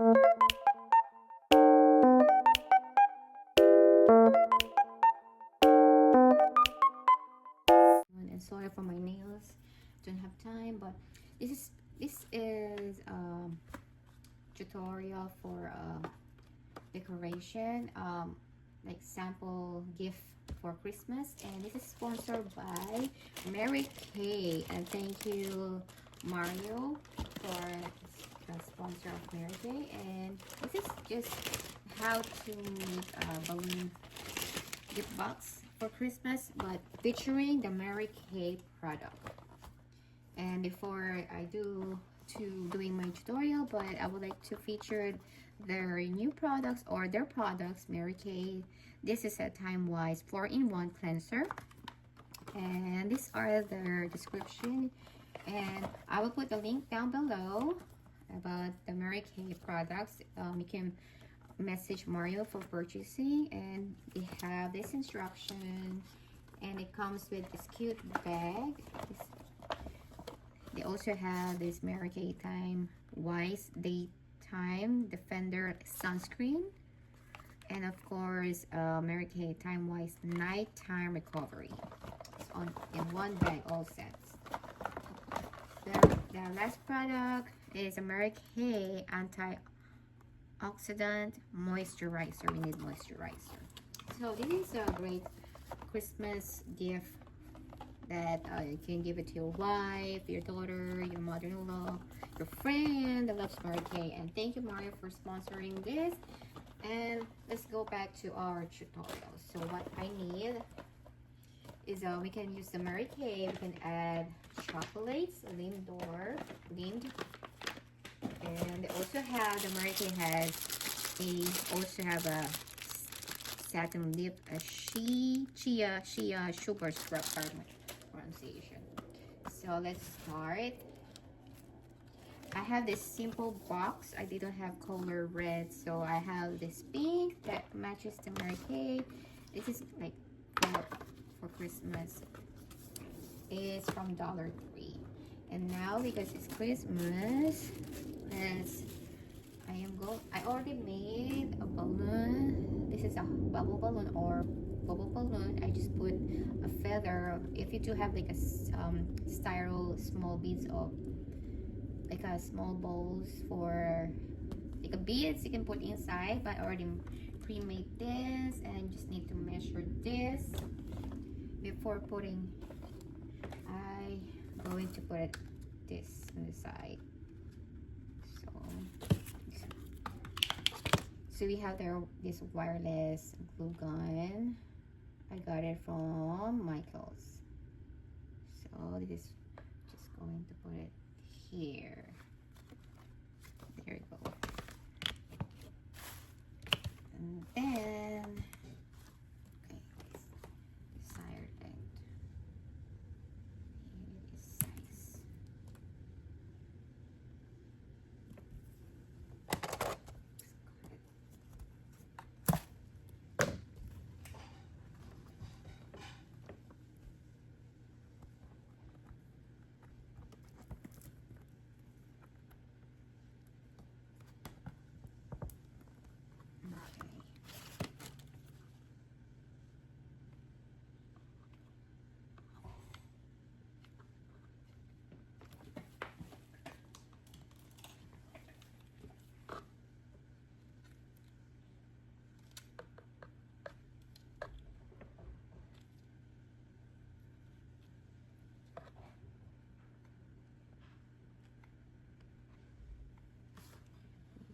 And sorry for my nails, don't have time, but this is tutorial for decoration, like sample gift for Christmas, and this is sponsored by Mary Kay, and thank you Mario for the sponsor of Mary Kay. And this is just how to make a balloon gift box for Christmas, but featuring the Mary Kay product. And before I doing my tutorial, but I would like to feature their new products or their products, Mary Kay. This is a time-wise 4-in-1 cleanser, and these are their description, and I will put the link down below about the Mary Kay products. You can message Mario for purchasing, and they have this instruction, and it comes with this cute bag. They also have this Mary Kay Time Wise Daytime Defender Sunscreen, and of course Mary Kay Time Wise Nighttime Recovery. It's in one bag, all sets. The last product is a Mary Kay Antioxidant Moisturizer. We need moisturizer. So this is a great Christmas gift that you can give it to your wife, your daughter, your mother-in-law, your friend that loves Mary Kay. And thank you, Mario, for sponsoring this. And let's go back to our tutorial. So what I need is we can use the Mary Kay. We can add chocolates, lind. And they also have, the Mary Kay has a satin lip, a chia sugar scrub pronunciation. So let's start. I have this simple box. I didn't have color red, so I have this pink that matches the Mary Kay. This is like for Christmas. It's from $3. And now because it's Christmas, I already made a balloon. This is a bubble balloon or bubble balloon. I just put a feather. If you do have like a styro small beads of like a small bowls for like a beads, you can put inside. But I already pre-made this, and I just need to measure this before putting. I'm going to put this on the side. So we have this wireless glue gun. I got it from Michael's. So this is just going to put it here. There we go. And then, okay, desired length. Here is size.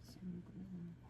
Some glue.